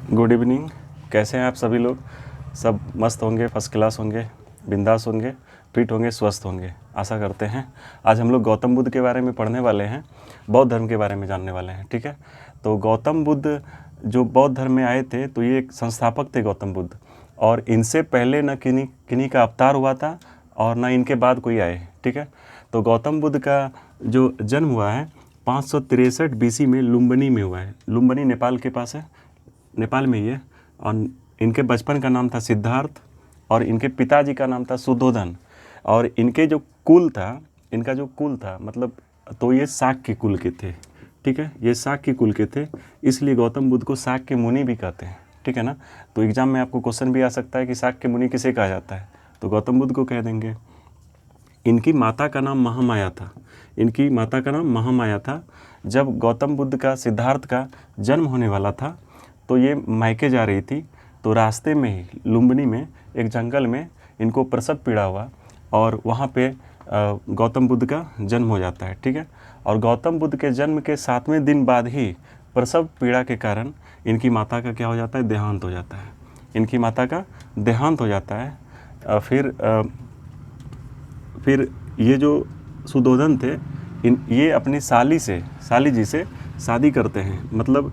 Good evening. कैसे हैं आप सभी लोग? सब मस्त होंगे, फर्स्ट क्लास होंगे, बिंदास होंगे, फिट होंगे, स्वस्थ होंगे, आशा करते हैं। आज हम लोग गौतम बुद्ध के बारे में पढ़ने वाले हैं, बौद्ध धर्म के बारे में जानने वाले हैं। ठीक है, तो गौतम बुद्ध जो बौद्ध धर्म में आए थे, तो ये एक संस्थापक थे गौतम बुद्ध, और इनसे पहले न किन्हीं का अवतार हुआ था और न इनके बाद कोई आए। ठीक है, तो गौतम बुद्ध का जो जन्म हुआ है 563 BC में लुम्बिनी में हुआ है। लुम्बिनी नेपाल के पास है, नेपाल में ही है। और इनके बचपन का नाम था सिद्धार्थ और इनके पिताजी का नाम था शुद्धोधन। और इनके जो कुल था, इनका जो कुल था मतलब, तो ये शाक्य कुल के थे। ठीक है, ये शाक्य कुल के थे, इसलिए गौतम बुद्ध को शाक्य मुनि भी कहते हैं। ठीक है ना, तो एग्जाम में आपको क्वेश्चन भी आ सकता है कि शाक्य मुनि किसे कहा जाता है, तो गौतम बुद्ध को कह देंगे। इनकी माता का नाम महामाया था। इनकी माता का नाम महामाया था। जब गौतम बुद्ध का, सिद्धार्थ का जन्म होने वाला था, तो ये मायके जा रही थी, तो रास्ते में ही लुम्बिनी में एक जंगल में इनको प्रसव पीड़ा हुआ और वहाँ पे गौतम बुद्ध का जन्म हो जाता है। ठीक है, और गौतम बुद्ध के जन्म के 7वें दिन बाद ही प्रसव पीड़ा के कारण इनकी माता का क्या हो जाता है, देहांत हो जाता है। इनकी माता का देहांत हो जाता है। फिर ये जो शुद्धोधन थे, ये अपनी साली जी से शादी करते हैं, मतलब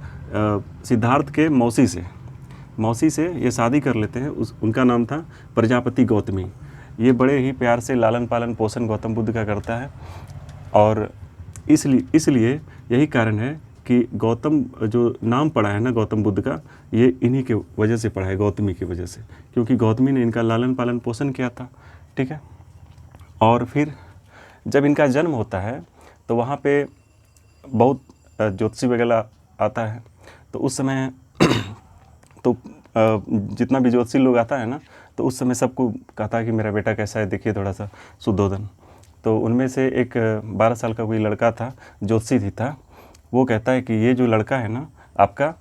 सिद्धार्थ के मौसी से ये शादी कर लेते हैं। उनका नाम था प्रजापति गौतमी। ये बड़े ही प्यार से लालन पालन पोषण गौतम बुद्ध का करता है, और इसलिए यही कारण है कि गौतम जो नाम पड़ा है ना गौतम बुद्ध का, ये इन्हीं के वजह से पड़ा है, गौतमी की वजह से, क्योंकि गौतमी ने इनका लालन पालन पोषण किया था। ठीक है, और फिर जब इनका जन्म होता है तो वहाँ पे बहुत ज्योतिषी वगैरह आता है। तो उस समय तो जितना भी ज्योतिषी लोग आता है ना, तो उस समय सबको कहता है कि मेरा बेटा कैसा है, देखिए थोड़ा सा शुद्धोधन। तो उनमें से एक 12 साल का कोई लड़का था, ज्योतिषी ही था। वो कहता है कि ये जो लड़का है ना आपका,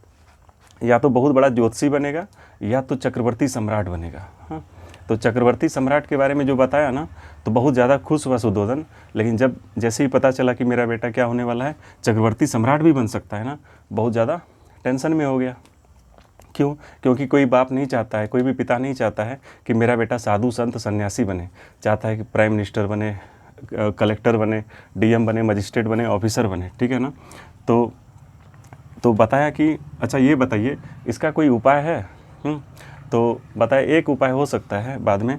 या तो बहुत बड़ा ज्योतिषी बनेगा या तो चक्रवर्ती सम्राट बनेगा। हाँ, तो चक्रवर्ती सम्राट के बारे में जो बताया ना, तो बहुत ज़्यादा खुश हुआ शुद्धोधन। लेकिन जब जैसे ही पता चला कि मेरा बेटा क्या होने वाला है, चक्रवर्ती सम्राट भी बन सकता है ना, बहुत ज़्यादा टेंशन में हो गया। क्यों? क्योंकि कोई बाप नहीं चाहता है, कोई भी पिता नहीं चाहता है कि मेरा बेटा साधु संत सन्यासी बने। चाहता है कि प्राइम मिनिस्टर बने, कलेक्टर बने, DM बने, मजिस्ट्रेट बने, ऑफिसर बने। ठीक है ना, तो बताया कि अच्छा ये बताइए इसका कोई उपाय है। तो बताया एक उपाय हो सकता है बाद में,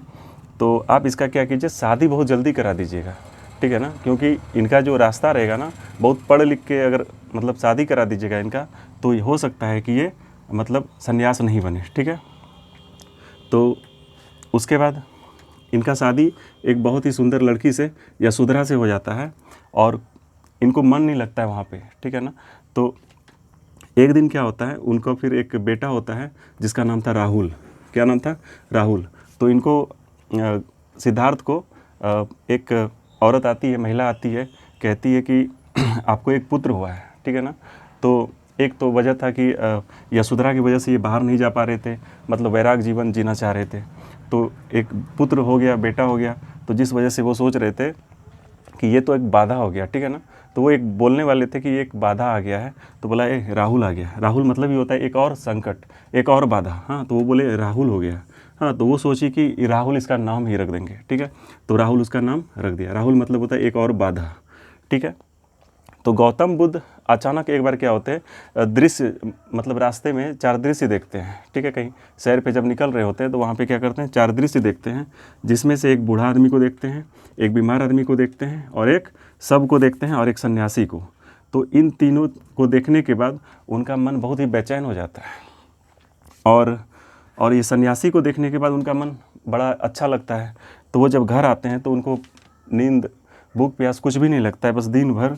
तो आप इसका क्या कीजिए, शादी बहुत जल्दी करा दीजिएगा। ठीक है ना, क्योंकि इनका जो रास्ता रहेगा ना, बहुत पढ़ लिख के अगर मतलब शादी करा दीजिएगा इनका, तो ये हो सकता है कि ये मतलब सन्यास नहीं बने। ठीक है, तो उसके बाद इनका शादी एक बहुत ही सुंदर लड़की से, यशोधरा से हो जाता है, और इनको मन नहीं लगता है वहाँ पे। ठीक है ना, तो एक दिन क्या होता है, उनको फिर एक बेटा होता है जिसका नाम था राहुल। क्या नाम था? राहुल। तो इनको सिद्धार्थ को एक औरत आती है, महिला आती है, कहती है कि आपको एक पुत्र हुआ है। ठीक है ना, तो एक तो वजह था कि यशोधरा की वजह से ये बाहर नहीं जा पा रहे थे, मतलब वैराग जीवन जीना चाह रहे थे। तो एक पुत्र हो गया, बेटा हो गया, तो जिस वजह से वो सोच रहे थे कि ये तो एक बाधा हो गया। ठीक है ना, तो वो एक बोलने वाले थे कि ये एक बाधा आ गया है, तो बोला ए राहुल आ गया। राहुल मतलब ये होता है एक और संकट, एक और बाधा। हाँ, तो वो बोले राहुल हो गया। हाँ, तो वो सोची कि राहुल इसका नाम ही रख देंगे। ठीक है, तो राहुल उसका नाम रख दिया। राहुल मतलब होता है एक और बाधा। ठीक है, तो गौतम बुद्ध अचानक एक बार क्या होते हैं, दृश्य मतलब रास्ते में 4 दृश्य देखते हैं। ठीक है, कहीं सैर पे जब निकल रहे होते हैं तो वहाँ पे क्या करते हैं, 4 दृश्य देखते हैं, जिसमें से एक बूढ़ा आदमी को देखते हैं, एक बीमार आदमी को देखते हैं, और एक शव को देखते हैं, और एक सन्यासी को। तो इन तीनों को देखने के बाद उनका मन बहुत ही बेचैन हो जाता है, और ये सन्यासी को देखने के बाद उनका मन बड़ा अच्छा लगता है। तो वो जब घर आते हैं तो उनको नींद, भूख प्यास कुछ भी नहीं लगता है, बस दिन भर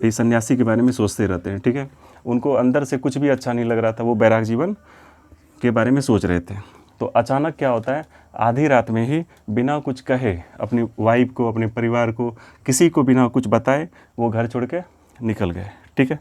इस सन्यासी के बारे में सोचते रहते हैं। ठीक है, उनको अंदर से कुछ भी अच्छा नहीं लग रहा था, वो बैराग जीवन के बारे में सोच रहे थे। तो अचानक क्या होता है, आधी रात में ही बिना कुछ कहे, अपनी वाइफ को, अपने परिवार को, किसी को बिना कुछ बताए वो घर छोड़ के निकल गए। ठीक है,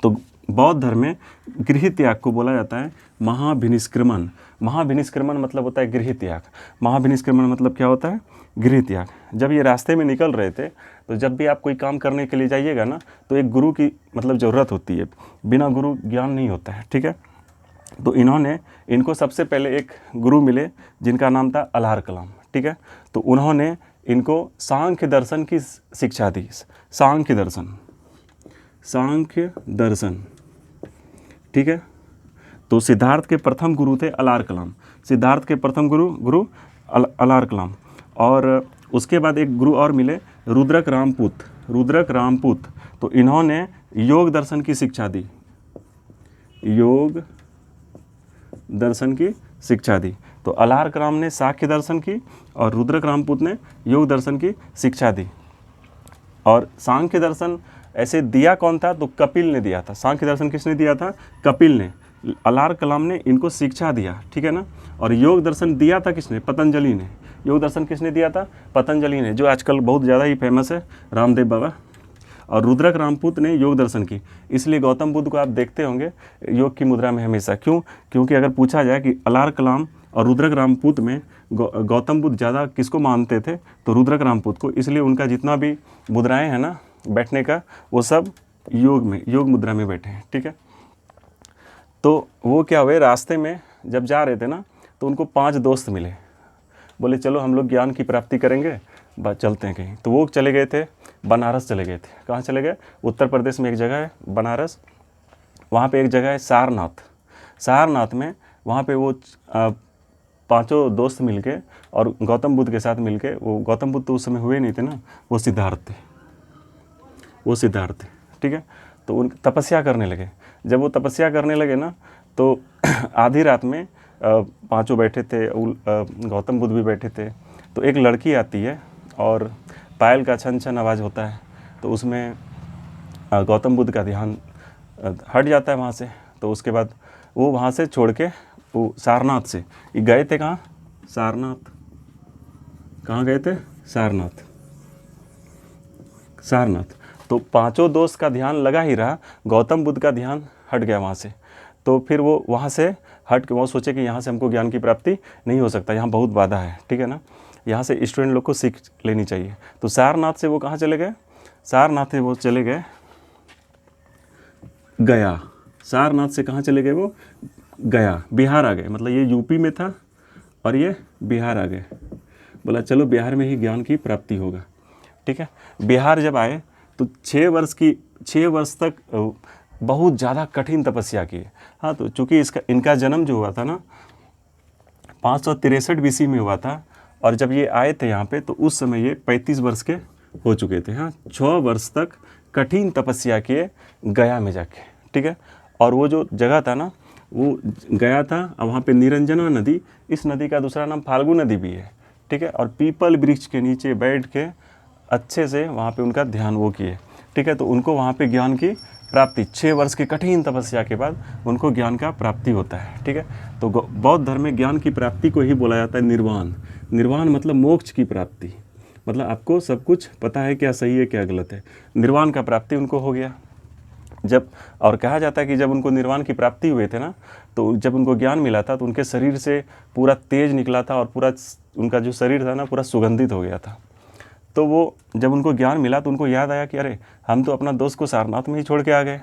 तो बौद्ध धर्म में गृह त्याग को बोला जाता है महाभिनिष्क्रमण। महाभिनिष्क्रमण मतलब होता है गृह त्याग। महाभिनिष्क्रमण मतलब क्या होता है, गृह त्याग। जब ये रास्ते में निकल रहे थे, तो जब भी आप कोई काम करने के लिए जाइएगा ना, तो एक गुरु की मतलब ज़रूरत होती है, बिना गुरु ज्ञान नहीं होता है। ठीक है, तो इन्होंने इनको सबसे पहले एक गुरु मिले जिनका नाम था अलार कलाम, ठीक है। तो उन्होंने इनको सांख्य दर्शन की शिक्षा दी। सांख्य दर्शन, ठीक है। तो सिद्धार्थ के प्रथम गुरु थे अलार कलाम, सिद्धार्थ के प्रथम गुरु अलार कलाम। और उसके बाद एक गुरु और मिले रुद्रक रामपूत। तो इन्होंने योग दर्शन की शिक्षा दी, योग दर्शन की शिक्षा दी। तो अलार कलाम ने सांख्य दर्शन की और रुद्रक रामपूत ने योग दर्शन की शिक्षा दी। और सांख्य दर्शन ऐसे दिया कौन था? तो कपिल ने दिया था। सांख्य दर्शन किसने दिया था? कपिल ने। अलार कलाम ने इनको शिक्षा दिया, ठीक है ना। और योग दर्शन दिया था किसने? पतंजलि ने। योग दर्शन किसने दिया था? पतंजलि ने, जो आजकल बहुत ज़्यादा ही फेमस है, रामदेव बाबा। और रुद्रक रामपूत ने योग दर्शन की। इसलिए गौतम बुद्ध को आप देखते होंगे योग की मुद्रा में हमेशा। क्यों? क्योंकि अगर पूछा जाए कि अलार कलाम और रुद्रक रामपूत में गौतम बुद्ध ज़्यादा किसको मानते थे, तो रुद्रक रामपूत को। इसलिए उनका जितना भी मुद्राएं हैं ना बैठने का, वो सब योग मुद्रा में बैठे हैं, ठीक है। तो वो क्या हुए, रास्ते में जब जा रहे थे ना, तो उनको 5 दोस्त मिले। बोले चलो हम लोग ज्ञान की प्राप्ति करेंगे, चलते हैं कहीं। तो वो चले गए थे, बनारस चले गए थे। कहाँ चले गए? उत्तर प्रदेश में एक जगह है बनारस, वहाँ पे एक जगह है सारनाथ में। वहाँ पे वो 5 दोस्त मिलके और गौतम बुद्ध के साथ मिलके, वो गौतम बुद्ध तो उस समय हुए नहीं थे ना, वो सिद्धार्थ थे, ठीक है। तो उन तपस्या करने लगे। जब वो तपस्या करने लगे ना, तो आधी रात में 5 बैठे थे, गौतम बुद्ध भी बैठे थे। तो एक लड़की आती है और पायल का छन छन आवाज़ होता है। तो उसमें गौतम बुद्ध का ध्यान हट जाता है वहाँ से। तो उसके बाद वो वहाँ से छोड़ के वो सारनाथ से गए थे। कहाँ गए थे? सारनाथ। तो 5 दोस्त का ध्यान लगा ही रहा, गौतम बुद्ध का ध्यान हट गया वहाँ से। तो फिर वो वहाँ से हट के वो सोचे कि यहाँ से हमको ज्ञान की प्राप्ति नहीं हो सकता, यहाँ बहुत बाधा है, ठीक है ना, यहाँ से स्टूडेंट लोग को सीख लेनी चाहिए। तो सारनाथ से वो कहाँ चले गए? सारनाथ से वो चले गए गया। सारनाथ से कहाँ चले गए? वो गया, बिहार आ गए। मतलब ये यूपी में था और ये बिहार आ गए। बोला चलो बिहार में ही ज्ञान की प्राप्ति होगा, ठीक है। बिहार जब आए तो 6 वर्ष तक बहुत ज़्यादा कठिन तपस्या की। हाँ, तो चूँकि इनका जन्म जो हुआ था ना 563 BC में हुआ था, और जब ये आए थे यहाँ पे तो उस समय ये 35 वर्ष के हो चुके थे। हाँ, 6 वर्ष तक कठिन तपस्या किए गया में जाके, ठीक है। और वो जो जगह था ना, वो गया था, और वहाँ पे निरंजना नदी, इस नदी का दूसरा नाम फाल्गु नदी भी है, ठीक है। और पीपल वृक्ष के नीचे बैठ के अच्छे से वहाँ पे उनका ध्यान वो किए, ठीक है। तो उनको वहाँ पे ज्ञान की प्राप्ति 6 वर्ष की कठिन तपस्या के बाद उनको ज्ञान का प्राप्ति होता है, ठीक है। तो बौद्ध धर्म में ज्ञान की प्राप्ति को ही बोला जाता है निर्वाण मतलब मोक्ष की प्राप्ति। मतलब आपको सब कुछ पता है क्या सही है क्या गलत है, निर्वाण का प्राप्ति उनको हो गया। जब और कहा जाता है कि जब उनको निर्वाण की प्राप्ति हुए थे ना, तो जब उनको ज्ञान मिला था तो उनके शरीर से पूरा तेज निकला था और पूरा उनका जो शरीर था ना पूरा सुगंधित हो गया था। तो वो जब उनको ज्ञान मिला तो उनको याद आया कि अरे हम तो अपना दोस्त को सारनाथ में ही छोड़ के आ गए।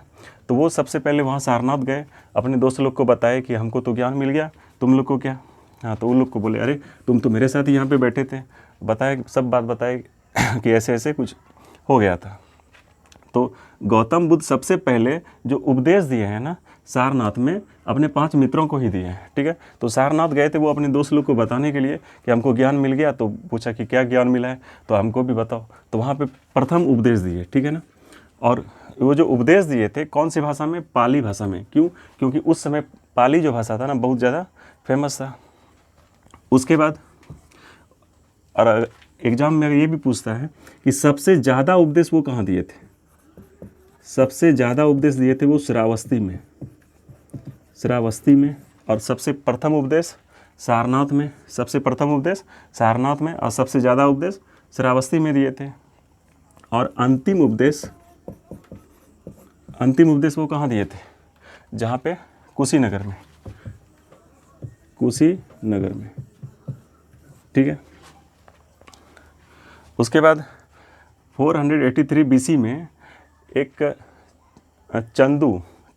तो वो सबसे पहले वहाँ सारनाथ गए, अपने दोस्त लोग को बताए कि हमको तो ज्ञान मिल गया, तुम लोग को क्या? हाँ, तो उन लोग को बोले अरे तुम तो मेरे साथ ही यहाँ पे बैठे थे, बताए सब बात बताए कि ऐसे ऐसे कुछ हो गया था। तो गौतम बुद्ध सबसे पहले जो उपदेश दिए हैं ना सारनाथ में, अपने 5 मित्रों को ही दिए हैं, ठीक है। तो सारनाथ गए थे वो अपने दोस्त लोग को बताने के लिए कि हमको ज्ञान मिल गया। तो पूछा कि क्या ज्ञान मिला है, तो हमको भी बताओ। तो वहाँ पे प्रथम उपदेश दिए, ठीक है ना। और वो जो उपदेश दिए थे कौन सी भाषा में? पाली भाषा में। क्यों? क्योंकि उस समय पाली जो भाषा था ना बहुत ज़्यादा फेमस था। उसके बाद और एग्ज़ाम में ये भी पूछता है कि सबसे ज़्यादा उपदेश वो कहाँ दिए थे? सबसे ज़्यादा उपदेश दिए थे वो श्रावस्ती में। और सबसे प्रथम उपदेश सारनाथ में। सबसे प्रथम उपदेश सारनाथ में और सबसे ज़्यादा उपदेश श्रावस्ती में दिए थे। और अंतिम उपदेश वो कहाँ दिए थे? जहाँ पे कुशीनगर में, ठीक है। उसके बाद 483 BC में एक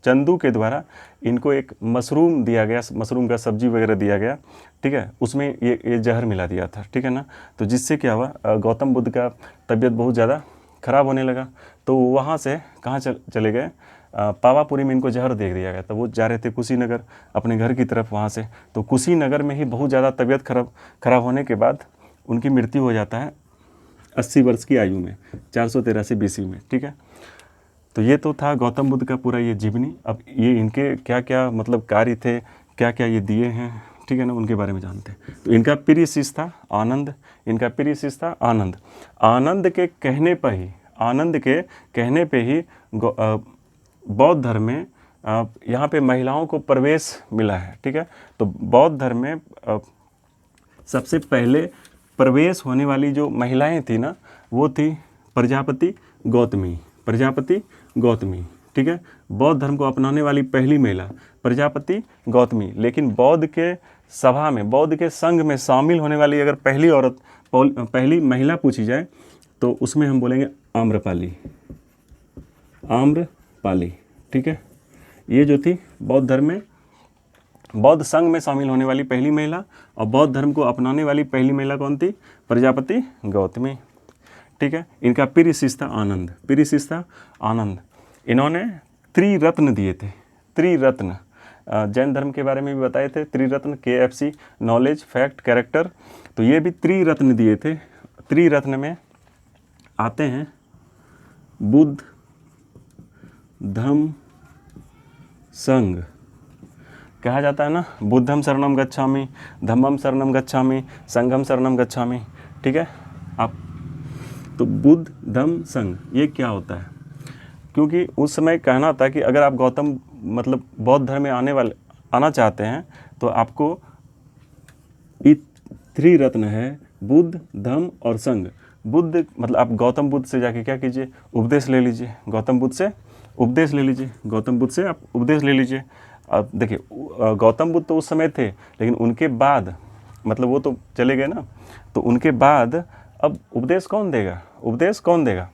चंदू के द्वारा इनको एक मशरूम दिया गया, मशरूम का सब्जी वगैरह दिया गया, ठीक है, उसमें ये जहर मिला दिया था, ठीक है ना। तो जिससे क्या हुआ, गौतम बुद्ध का तबीयत बहुत ज़्यादा ख़राब होने लगा। तो वहाँ से कहाँ चले गए, पावापुरी में इनको जहर दे दिया गया। तो वो जा रहे थे कुशीनगर अपने घर की तरफ, वहाँ से तो कुशीनगर में ही बहुत ज़्यादा तबीयत खराब होने के बाद उनकी मृत्यु हो जाता है 80 वर्ष की आयु में, 483 BC में, ठीक है। तो ये तो था गौतम बुद्ध का पूरा ये जीवनी। अब ये इनके क्या क्या मतलब कार्य थे, क्या क्या ये दिए हैं, ठीक है ना, उनके बारे में जानते हैं। तो इनका प्रिय शिष्य था आनंद, इनका प्रिय शिष्य था आनंद। आनंद के कहने पे ही बौद्ध धर्म में यहाँ पे महिलाओं को प्रवेश मिला है, ठीक है। तो बौद्ध धर्म में सबसे पहले प्रवेश होने वाली जो महिलाएं थी ना, वो थी प्रजापति गौतमी, ठीक है। बौद्ध धर्म को अपनाने वाली पहली महिला प्रजापति गौतमी। लेकिन बौद्ध के सभा में, बौद्ध के संघ में शामिल होने वाली अगर पहली महिला पूछी जाए तो उसमें हम बोलेंगे आम्रपाली, ठीक है। ये जो थी बौद्ध धर्म में, बौद्ध संघ में शामिल होने वाली पहली महिला और बौद्ध धर्म को अपनाने वाली पहली महिला कौन थी, प्रजापति गौतमी, ठीक है। इनका प्रिय शिष्य था आनंद। इन्होंने त्रिरत्न दिए थे, त्रिरत्न जैन धर्म के बारे में भी बताए थे, त्रिरत्न KFC, नॉलेज, फैक्ट, कैरेक्टर। तो ये भी त्रिरत्न दिए थे। त्रिरत्न में आते हैं बुद्ध, धम्म, संघ। कहा जाता है ना, बुद्धम शरणम गच्छामि, धम्मम शरणम गच्छामि, संघम शरणम गच्छामि, ठीक है। आप तो बुद्ध, धम्म, संघ ये क्या होता है, क्योंकि उस समय कहना था कि अगर आप गौतम मतलब बौद्ध धर्म में आना चाहते हैं तो आपको त्रिरत्न है, बुद्ध, धम्म और संघ। बुद्ध मतलब आप गौतम बुद्ध से जाके क्या कीजिए, उपदेश ले लीजिए, गौतम बुद्ध से आप उपदेश ले लीजिए। अब देखिए गौतम बुद्ध तो उस समय थे, लेकिन उनके बाद मतलब वो तो चले गए ना, तो उनके बाद अब उपदेश कौन देगा।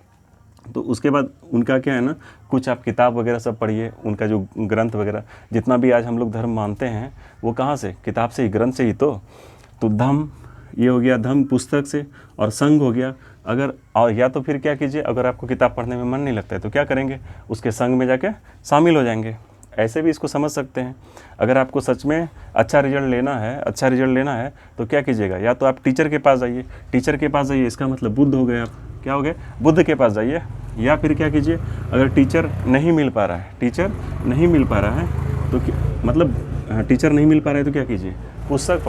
तो उसके बाद उनका क्या है ना, कुछ आप किताब वगैरह सब पढ़िए, उनका जो ग्रंथ वगैरह जितना भी आज हम लोग धर्म मानते हैं वो कहाँ से, किताब से ही, ग्रंथ से ही। तो धम्म ये हो गया, धम्म पुस्तक से, और संघ हो गया। अगर और या तो फिर क्या कीजिए, अगर आपको किताब पढ़ने में मन नहीं लगता है तो क्या करेंगे, उसके संघ में जाके शामिल हो जाएंगे। ऐसे भी इसको समझ सकते हैं। अगर आपको सच में अच्छा रिजल्ट लेना है तो क्या कीजिएगा, या तो आप टीचर के पास जाइए, इसका मतलब बुद्ध हो गए आप, क्या हो गए, बुद्ध के पास जाइए। या फिर क्या कीजिए, अगर टीचर नहीं मिल पा रहा है तो मतलब टीचर नहीं मिल पा रहा है तो क्या कीजिए, पुस्तक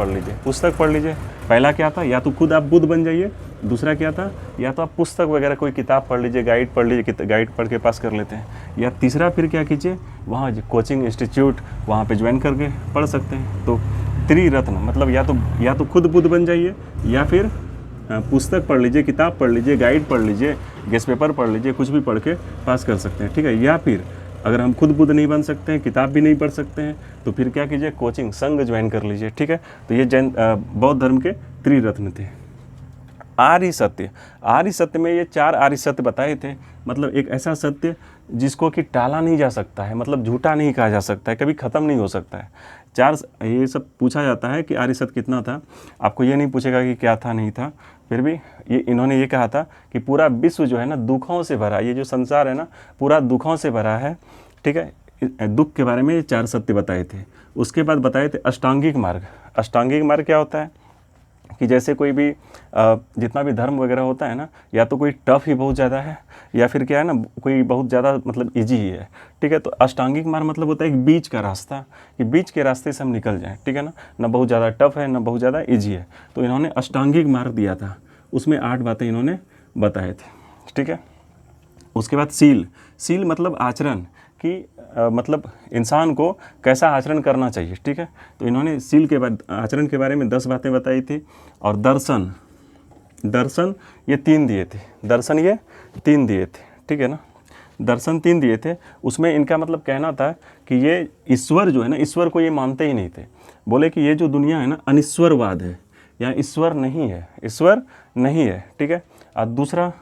पढ़ लीजिए। पहला क्या था, या तो खुद आप बुद्ध बन जाइए, दूसरा क्या था, या तो आप पुस्तक वगैरह कोई किताब पढ़ लीजिए, गाइड पढ़ के पास कर लेते हैं। या तीसरा फिर क्या कीजिए, वहाँ कोचिंग इंस्टीट्यूट वहाँ पे ज्वाइन करके पढ़ सकते हैं। तो त्रिरत्न मतलब या तो खुद बुद्ध बन जाइए, या फिर पुस्तक पढ़ लीजिए, किताब पढ़ लीजिए, गाइड पढ़ लीजिए, गेस्ट पेपर पढ़ लीजिए, कुछ भी पढ़ के पास कर सकते हैं, ठीक है। या फिर अगर हम खुद बुद्ध नहीं बन सकते हैं, किताब भी नहीं पढ़ सकते हैं, तो फिर क्या कीजिए, कोचिंग संघ ज्वाइन कर लीजिए, ठीक है। तो ये जैन बौद्ध धर्म के त्रिरत्न थे। आर्य सत्य में ये 4 आर्य सत्य बताए थे। मतलब एक ऐसा सत्य जिसको कि टाला नहीं जा सकता है, मतलब झूठा नहीं कहा जा सकता है, कभी ख़त्म नहीं हो सकता है। 4 ये सब पूछा जाता है कि आर्य सत्य कितना था, आपको ये नहीं पूछेगा कि क्या था नहीं था। फिर भी इन्होंने ये कहा था कि पूरा विश्व जो है ना दुखों से भरा, ये जो संसार है ना पूरा दुखों से भरा है, ठीक है। दुख के बारे में ये 4 सत्य बताए थे। उसके बाद बताए थे अष्टांगिक मार्ग क्या होता है कि जैसे कोई भी जितना भी धर्म वगैरह होता है ना, या तो कोई टफ ही बहुत ज़्यादा है, या फिर क्या है ना कोई बहुत ज़्यादा मतलब इजी ही है, ठीक है। तो अष्टांगिक मार्ग मतलब होता है एक बीच का रास्ता, कि बीच के रास्ते से हम निकल जाएं, ठीक है ना बहुत ज़्यादा टफ है ना बहुत ज़्यादा इजी है। तो इन्होंने अष्टांगिक मार्ग दिया था, उसमें 8 बातें इन्होंने बताए थे, ठीक है। उसके बाद सील मतलब आचरण, कि मतलब इंसान को कैसा आचरण करना चाहिए, ठीक है। तो इन्होंने सील के बाद आचरण के बारे में 10 बातें बताई थी। और दर्शन ये 3 दिए थे, ठीक है ना। दर्शन 3 दिए थे। उसमें इनका मतलब कहना था कि ये ईश्वर जो है ना, ईश्वर को ये मानते ही नहीं थे। बोले कि ये जो दुनिया है ना अनिश्वरवाद है, यहाँ ईश्वर नहीं है, ठीक है। और दूसरा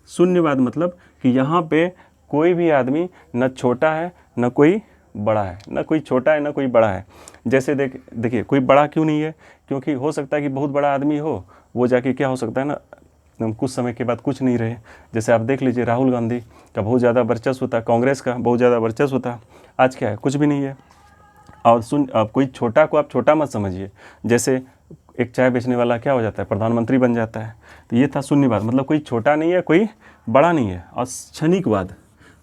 शून्यवाद मतलब कि यहाँ पे कोई भी आदमी न छोटा है न कोई बड़ा है, न कोई छोटा है, न कोई बड़ा है। जैसे देखिए कोई बड़ा क्यों नहीं है, क्योंकि हो सकता है कि बहुत बड़ा आदमी हो, वो जाके क्या हो सकता है ना, कुछ समय के बाद कुछ नहीं रहे। जैसे आप देख लीजिए राहुल गांधी का बहुत ज़्यादा वर्चस्व था, कांग्रेस का बहुत ज़्यादा वर्चस्व था, आज क्या है, कुछ भी नहीं है। और अब कोई छोटा को आप छोटा मत समझिए। जैसे एक चाय बेचने वाला क्या हो जाता है, प्रधानमंत्री बन जाता है। तो ये था शून्यवाद, मतलब कोई छोटा नहीं है, कोई बड़ा नहीं है। और क्षणिकवाद,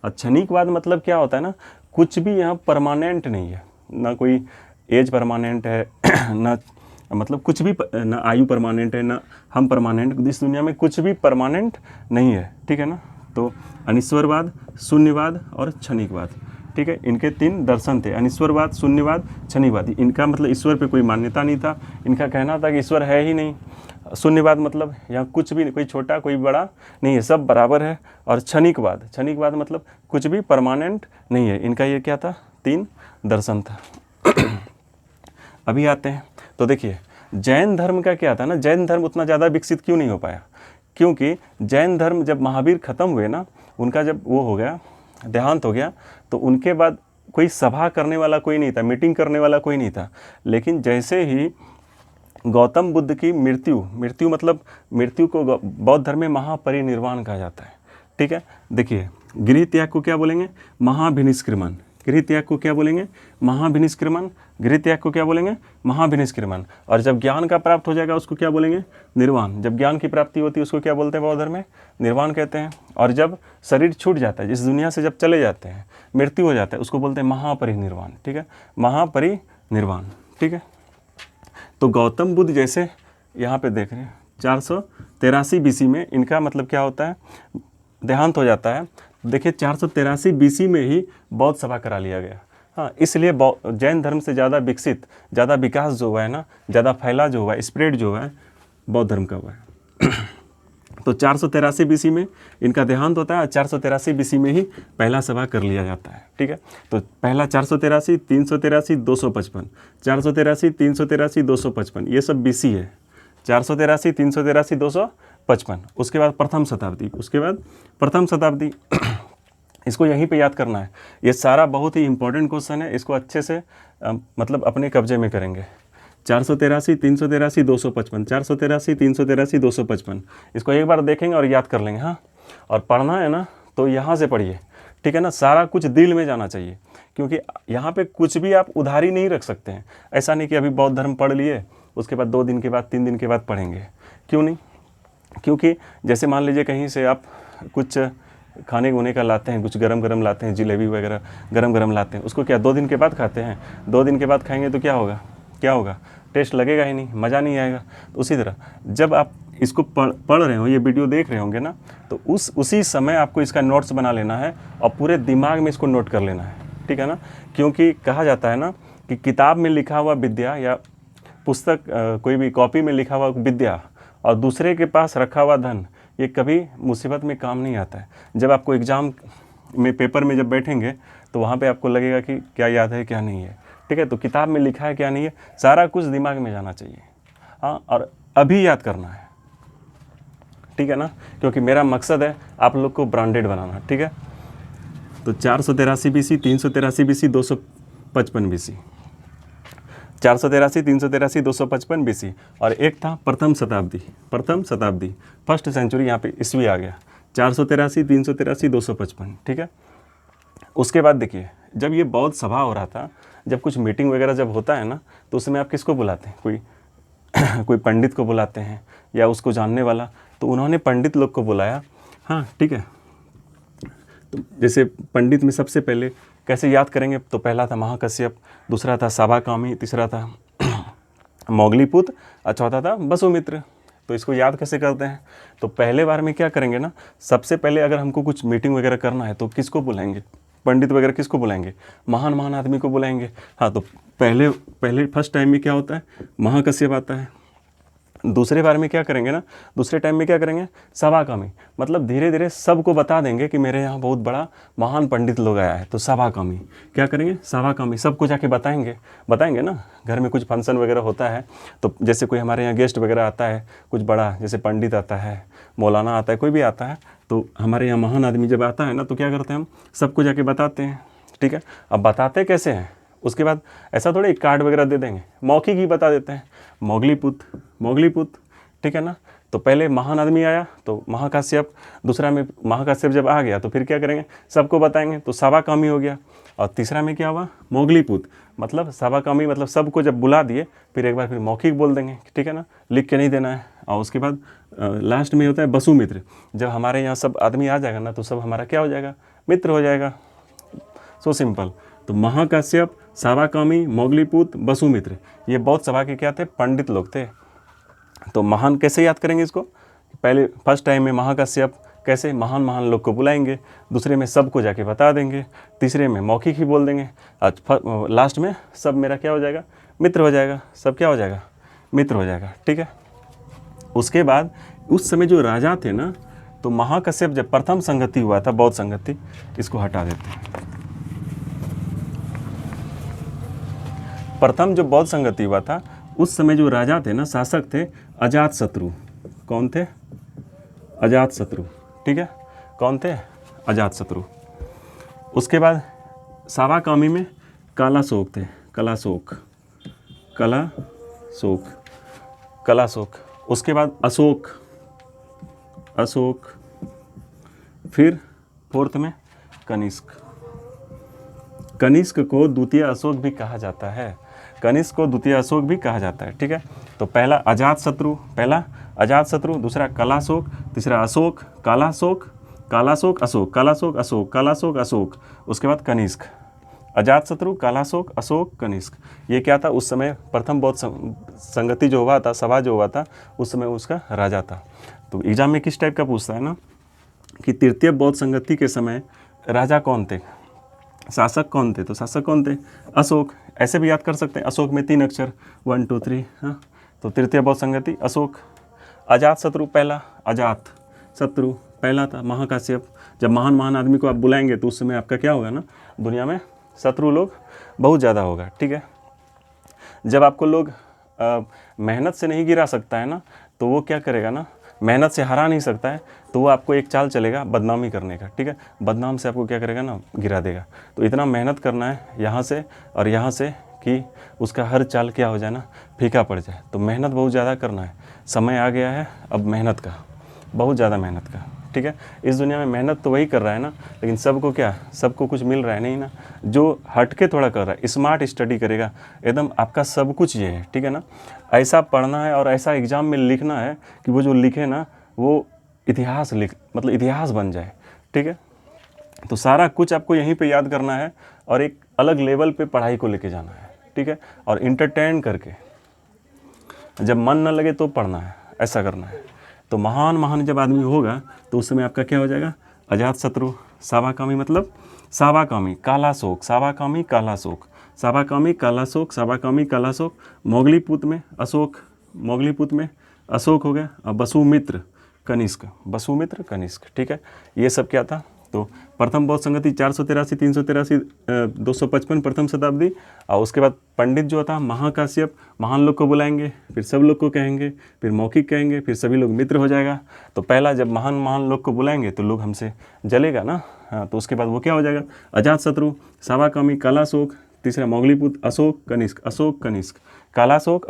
और क्षणिकवाद मतलब क्या होता है ना, कुछ भी यहाँ परमानेंट नहीं है, ना कोई एज परमानेंट है ना, मतलब कुछ भी ना आयु परमानेंट है, ना हम परमानेंट, इस दुनिया में कुछ भी परमानेंट नहीं है, ठीक है ना। तो अनिश्वरवाद, शून्यवाद और क्षणिकवाद, ठीक है, इनके 3 दर्शन थे, अनिश्वरवाद, शून्यवाद, क्षणिकवाद। इनका मतलब ईश्वर पे कोई मान्यता नहीं था, इनका कहना था कि ईश्वर है ही नहीं। शून्यवाद मतलब यहाँ कुछ भी, कोई छोटा कोई बड़ा नहीं है, सब बराबर है। और क्षणिकवाद, क्षणिकवाद मतलब कुछ भी परमानेंट नहीं है। इनका ये क्या था, 3 दर्शन था। अभी आते हैं तो देखिए जैन धर्म का क्या था ना, जैन धर्म उतना ज़्यादा विकसित क्यों नहीं हो पाया, क्योंकि जैन धर्म जब महावीर ख़त्म हुए ना, उनका जब वो हो गया, देहांत हो गया, तो उनके बाद कोई सभा करने वाला कोई नहीं था, मीटिंग करने वाला कोई नहीं था। लेकिन जैसे ही गौतम बुद्ध की मृत्यु मतलब मृत्यु को बौद्ध धर्म में महापरिनिर्वाण कहा जाता है, ठीक है। देखिए गृह त्याग को क्या बोलेंगे, महाभिनिष्क्रमण। गृह त्याग को क्या बोलेंगे, महाभिनिष्क्रमण। गृह त्याग को क्या बोलेंगे, महाभिनिष्क्रमण। और जब ज्ञान का प्राप्त हो जाएगा उसको क्या बोलेंगे, निर्वाण। जब ज्ञान की प्राप्ति होती है उसको क्या बोलते हैं बौद्ध धर्म में, निर्वाण कहते हैं। और जब शरीर छूट जाता है, इस दुनिया से जब चले जाते हैं, मृत्यु हो जाता है, उसको बोलते हैं महापरिनिर्वाण, ठीक है, महापरिनिर्वाण, ठीक है। तो गौतम बुद्ध जैसे यहाँ पे देख रहे हैं 483 BC में इनका मतलब क्या होता है, देहांत हो जाता है। देखिए 483 BC में ही बौद्ध सभा करा लिया गया। हाँ, इसलिए जैन धर्म से ज़्यादा विकसित, ज़्यादा विकास जो हुआ है ना, ज़्यादा फैला जो हुआ है, स्प्रेड जो हुआ है, बौद्ध धर्म का हुआ है। तो 483 BC में इनका देहांत होता है, 483 BC में ही पहला सभा कर लिया जाता है, ठीक है। तो पहला 483, 383, 255, 483, 383, 255, ये सब BC है। 483, 383, 255, उसके बाद प्रथम शताब्दी इसको यहीं पे याद करना है। ये सारा बहुत ही इंपॉर्टेंट क्वेश्चन है, इसको अच्छे से मतलब अपने कब्जे में करेंगे। 483, 383, 255, 483, 383, 255, इसको एक बार देखेंगे और याद कर लेंगे। हाँ, और पढ़ना है ना तो यहाँ से पढ़िए, ठीक है ना, सारा कुछ दिल में जाना चाहिए, क्योंकि यहाँ पे कुछ भी आप उधारी नहीं रख सकते हैं। ऐसा नहीं कि अभी बौद्ध धर्म पढ़ लिए, उसके बाद 2 दिन के बाद 3 दिन के बाद पढ़ेंगे, क्यों नहीं, क्योंकि जैसे मान लीजिए कहीं से आप कुछ खाने होने का लाते हैं, कुछ गरम लाते हैं, जलेबी वगैरह गरम लाते हैं, उसको क्या 2 दिन के बाद खाते हैं, 2 दिन के बाद खाएंगे तो क्या होगा, टेस्ट लगेगा ही नहीं, मज़ा नहीं आएगा। तो उसी तरह जब आप इसको पढ़ रहे हो, ये वीडियो देख रहे होंगे ना, तो उसी समय आपको इसका नोट्स बना लेना है और पूरे दिमाग में इसको नोट कर लेना है, ठीक है ना। क्योंकि कहा जाता है ना कि किताब में लिखा हुआ विद्या या पुस्तक कोई भी कॉपी में लिखा हुआ विद्या और दूसरे के पास रखा हुआ धन, ये कभी मुसीबत में काम नहीं आता है। जब आपको एग्ज़ाम में पेपर में जब बैठेंगे तो वहाँ पे आपको लगेगा कि क्या याद है क्या नहीं है, ठीक है। तो किताब में लिखा है क्या नहीं है, सारा कुछ दिमाग में जाना चाहिए। हाँ, और अभी याद करना है, ठीक है ना, क्योंकि मेरा मकसद है आप लोग को ब्रांडेड बनाना, ठीक है। तो 483 BC, 383 BC, 255 BC, 483, 383, 255 BC। और एक था प्रथम शताब्दी, फर्स्ट सेंचुरी, यहाँ पे ईस्वी आ गया, 483, 383, 255, ठीक है। उसके बाद देखिए जब ये बौद्ध सभा हो रहा था, जब कुछ मीटिंग वगैरह जब होता है ना, तो उसमें आप किसको बुलाते हैं, कोई पंडित को बुलाते हैं या उसको जानने वाला, तो उन्होंने पंडित लोग को बुलाया। हाँ, ठीक है। तो जैसे पंडित में सबसे पहले कैसे याद करेंगे, तो पहला था महाकश्यप, दूसरा था साबाकामी, तीसरा था मौगलीपुत्र और चौथा था वसुमित्र। तो इसको याद कैसे करते हैं, तो पहले बार में क्या करेंगे ना, सबसे पहले अगर हमको कुछ मीटिंग वगैरह करना है तो किसको बुलाएंगे, पंडित वगैरह किसको बुलाएंगे, महान आदमी को बुलाएंगे। हाँ, तो पहले फर्स्ट टाइम में क्या होता है, महाकश्यप आता है। दूसरे बार में क्या करेंगे ना, दूसरे टाइम में क्या करेंगे, सभाकामी, मतलब धीरे धीरे सबको बता देंगे कि मेरे यहाँ बहुत बड़ा महान पंडित लोग आया है। तो सभाकामी क्या करेंगे, सभाकामी सबको जाके बताएंगे ना, घर में कुछ फंक्शन वगैरह होता है तो जैसे कोई हमारे यहाँ गेस्ट वगैरह आता है, कुछ बड़ा जैसे पंडित आता है, मौलाना आता है, कोई भी आता है, तो हमारे यहाँ महान आदमी जब आता है ना, तो क्या करते हैं हम सबको जाके बताते हैं, ठीक है। अब बताते कैसे हैं, उसके बाद ऐसा थोड़े एक कार्ड वगैरह दे देंगे, मौखिक ही बता देते हैं। मोगलीपुत, ठीक है ना। तो पहले महान आदमी आया तो महाकाश्यप, दूसरा में महाकाश्यप जब आ गया तो फिर क्या करेंगे, सबको बताएंगे, तो सावाकामी हो गया। और तीसरा में क्या हुआ, मोगलीपुत, मतलब सावाकामी, मतलब सबको जब बुला दिए फिर एक बार फिर मौखिक बोल देंगे, ठीक है ना, लिख के नहीं देना है। और उसके बाद लास्ट में होता है वसुमित्र। जब हमारे यहाँ सब आदमी आ जाएगा ना तो सब हमारा क्या हो जाएगा, मित्र हो जाएगा। So simple. तो महाकाश्यप, सावाकामी, मोगलीपुत, वसुमित्र, ये बौद्ध सभा के क्या थे, पंडित लोग थे। तो महान कैसे याद करेंगे इसको, पहले फर्स्ट टाइम में महाकाश्यप कैसे, महान महान लोग को बुलाएंगे, दूसरे में सबको जाके बता देंगे, तीसरे में मौखिक ही बोल देंगे, आज लास्ट में सब मेरा क्या हो जाएगा, मित्र हो जाएगा, सब क्या हो जाएगा, मित्र हो जाएगा, ठीक है। उसके बाद उस समय जो राजा थे ना, तो महाकाश्यप जब प्रथम संगति हुआ था, बौद्ध संगति, इसको हटा देते हैं। प्रथम जो बौद्ध संगति हुआ था उस समय जो राजा थे ना, शासक थे अजातशत्रु। कौन थे, अजातशत्रु, ठीक है, कौन थे, अजातशत्रु। उसके बाद सावाकामी में कालाशोक थे, कलाशोक। उसके बाद अशोक, फिर फोर्थ में कनिष्क को द्वितीय अशोक भी कहा जाता है, ठीक है। तो पहला अजातशत्रु, दूसरा कलाशोक, तीसरा अशोक, कालाशोक अशोक, उसके बाद कनिष्क। अजातशत्रु, कालाशोक, अशोक, कनिष्क, ये क्या था, उस समय प्रथम बौद्ध संगति जो हुआ था, सभा जो हुआ था, उस समय उसका राजा था। तो एग्जाम में किस टाइप का पूछता है ना, कि तृतीय बौद्ध संगति के समय राजा कौन थे, शासक कौन थे, तो शासक कौन थे, अशोक। ऐसे भी याद कर सकते हैं, अशोक में 3 अक्षर 1 2 3, हाँ। तो तृतीय बौद्ध संगति अशोक। अजातशत्रु पहला था महाकाश्यप। जब महान महान आदमी को आप बुलाएंगे तो उस समय आपका क्या होगा ना, दुनिया में शत्रु लोग बहुत ज़्यादा होगा, ठीक है। जब आपको लोग मेहनत से नहीं गिरा सकता है ना, तो वो क्या करेगा ना, मेहनत से हरा नहीं सकता है, तो वो आपको एक चाल चलेगा बदनामी करने का, ठीक है। बदनाम से आपको क्या करेगा ना, गिरा देगा। तो इतना मेहनत करना है यहाँ से और यहाँ से कि उसका हर चाल क्या हो जाए ना, फीका पड़ जाए। तो मेहनत बहुत ज़्यादा करना है, समय आ गया है अब मेहनत का, बहुत ज़्यादा मेहनत का, ठीक है। इस दुनिया में मेहनत तो वही कर रहा है ना, लेकिन सबको कुछ मिल रहा है नहीं ना। जो हट के थोड़ा कर रहा है, स्मार्ट स्टडी करेगा, एकदम आपका सब कुछ ये है, ठीक है ना। ऐसा पढ़ना है और ऐसा एग्ज़ाम में लिखना है कि वो जो लिखे ना, वो इतिहास बन जाए, ठीक है। तो सारा कुछ आपको यहीं पे याद करना है और एक अलग लेवल पे पढ़ाई को लेके जाना है, ठीक है। और इंटरटेन करके, जब मन न लगे तो पढ़ना है, ऐसा करना है। तो महान जब आदमी होगा तो उस समय आपका क्या हो जाएगा, अजातशत्रु। सावाकामी मतलब सावाकामी, कालाशोक। मोगलीपुत में अशोक हो गया। और वसुमित्र कनिष्क, ठीक है। ये सब क्या था, तो प्रथम बौद्ध संगति 483, 383, 255 प्रथम शताब्दी। और उसके बाद पंडित जो था महाकाश्यप, महान लोग को बुलाएंगे, फिर सब लोग को कहेंगे, फिर मौखिक कहेंगे, फिर सभी लोग मित्र हो जाएगा। तो पहला जब महान लोग को बुलाएंगे तो लोग हमसे जलेगा ना, हाँ। तो उसके बाद वो क्या हो जाएगा, अजातशत्रु, सावाकामी, कालाशोक, तीसरा मोगलीपुत, अशोक कनिष्क, कालाशोक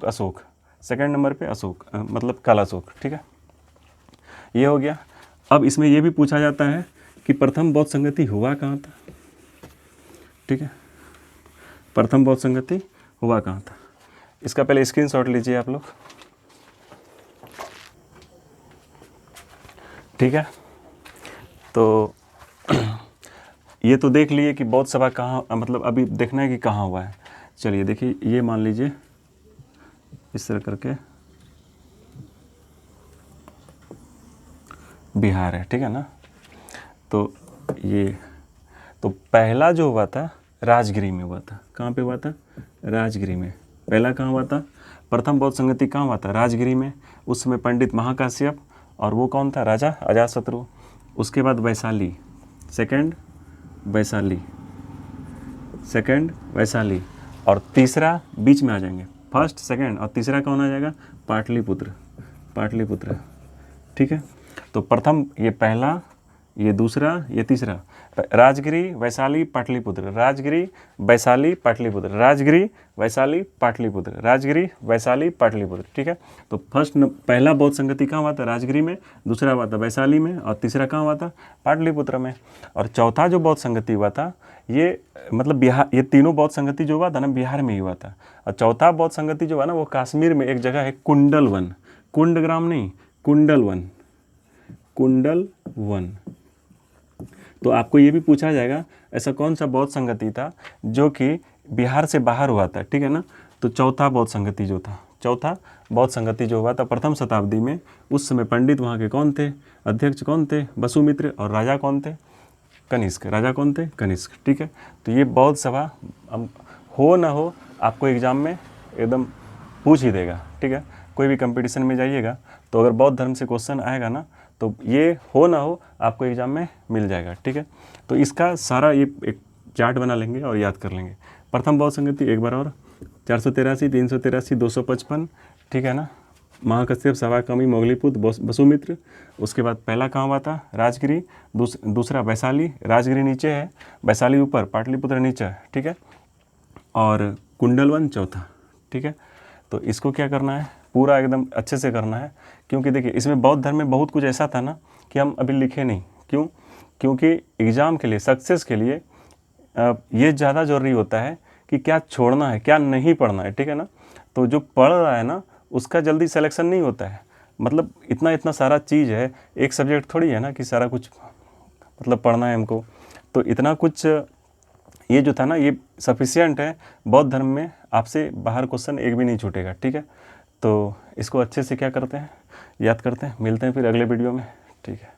अशोक, सेकंड नंबर पे अशोक, मतलब कालाशोक, ठीक है। ये हो गया। अब इसमें यह भी पूछा जाता है कि प्रथम बौद्ध संगति हुआ कहाँ था, ठीक है। प्रथम बौद्ध संगति हुआ कहाँ था, इसका पहले स्क्रीनशॉट लीजिए आप लोग, ठीक है। तो ये तो देख लिए कि बौद्ध सभा कहाँ, मतलब अभी देखना है कि कहाँ हुआ है। चलिए देखिए, ये मान लीजिए इस तरह करके बिहार है, ठीक है ना। तो ये तो पहला जो हुआ था राजगिरी में हुआ था। कहाँ पे हुआ था, राजगिरी में। पहला कहाँ हुआ था, प्रथम बौद्ध संगति कहाँ हुआ था, राजगिरी में। उस समय पंडित महाकाश्यप, और वो कौन था, राजा अजातशत्रु। उसके बाद वैशाली, सेकंड वैशाली, और तीसरा बीच में आ जाएंगे, फर्स्ट सेकंड, और तीसरा कौन आ जाएगा, पाटलिपुत्र, ठीक है। तो प्रथम ये पहला, ये दूसरा, ये तीसरा। राजगिरी, वैशाली, पाटलिपुत्र, राजगिरी, वैशाली, पाटलिपुत्र, राजगिरी, वैशाली, पाटलिपुत्र, राजगिरी, वैशाली, पाटलिपुत्र। ठीक है, तो पहला बौद्ध संगति कहाँ हुआ था? राजगिरी में, दूसरा हुआ था वैशाली में, और तीसरा कहाँ हुआ था? पाटलिपुत्र में। और चौथा जो बौद्ध संगति हुआ था ये मतलब बिहार, ये तीनों बौद्ध संगति जो हुआ था ना बिहार में ही हुआ था। और चौथा बौद्ध संगति जो हुआ ना वो कश्मीर में एक जगह है कुंडलवन, कुंडग्राम नहीं, कुंडलवन, कुंडलवन। तो आपको ये भी पूछा जाएगा ऐसा कौन सा बौद्ध संगति था जो कि बिहार से बाहर हुआ था। ठीक है ना, तो चौथा बौद्ध संगति जो था, चौथा बौद्ध संगति जो हुआ था प्रथम शताब्दी में, उस समय पंडित वहाँ के कौन थे? अध्यक्ष कौन थे? वसुमित्र। और राजा कौन थे? कनिष्क। राजा कौन थे? कनिष्क। ठीक है, तो ये बौद्ध सभा हो ना हो आपको एग्जाम में एकदम पूछ ही देगा। ठीक है, कोई भी कंपटीशन में जाइएगा तो अगर बौद्ध धर्म से क्वेश्चन आएगा ना तो ये हो ना हो आपको एग्जाम में मिल जाएगा। ठीक है, तो इसका सारा ये एक चार्ट बना लेंगे और याद कर लेंगे। प्रथम बौद्ध संगति एक बार और 483, 383, 255। ठीक है ना, महाकश्यप, सवाकर्मी, मोगलीपुत्र, वसुमित्र। उसके बाद पहला कहाँ हुआ था? राजगिरी। दूसरा वैशाली, राजगिरी नीचे है, वैशाली ऊपर, पाटलिपुत्र नीचे है। ठीक है, और कुंडलवन चौथा। ठीक है, तो इसको क्या करना है? पूरा एकदम अच्छे से करना है, क्योंकि देखिए इसमें बौद्ध धर्म में बहुत कुछ ऐसा था ना कि हम अभी लिखे नहीं। क्यों? क्योंकि एग्ज़ाम के लिए, सक्सेस के लिए ये ज़्यादा ज़रूरी होता है कि क्या छोड़ना है, क्या नहीं पढ़ना है। ठीक है ना, तो जो पढ़ रहा है ना उसका जल्दी सिलेक्शन नहीं होता है। मतलब इतना सारा चीज़ है, एक सब्जेक्ट थोड़ी है ना कि सारा कुछ मतलब पढ़ना है हमको। तो इतना कुछ ये जो था ना ये सफिशिएंट है। बौद्ध धर्म में आपसे बाहर क्वेश्चन एक भी नहीं छूटेगा। ठीक है, तो इसको अच्छे से क्या करते हैं, याद करते हैं। मिलते हैं फिर अगले वीडियो में। ठीक है।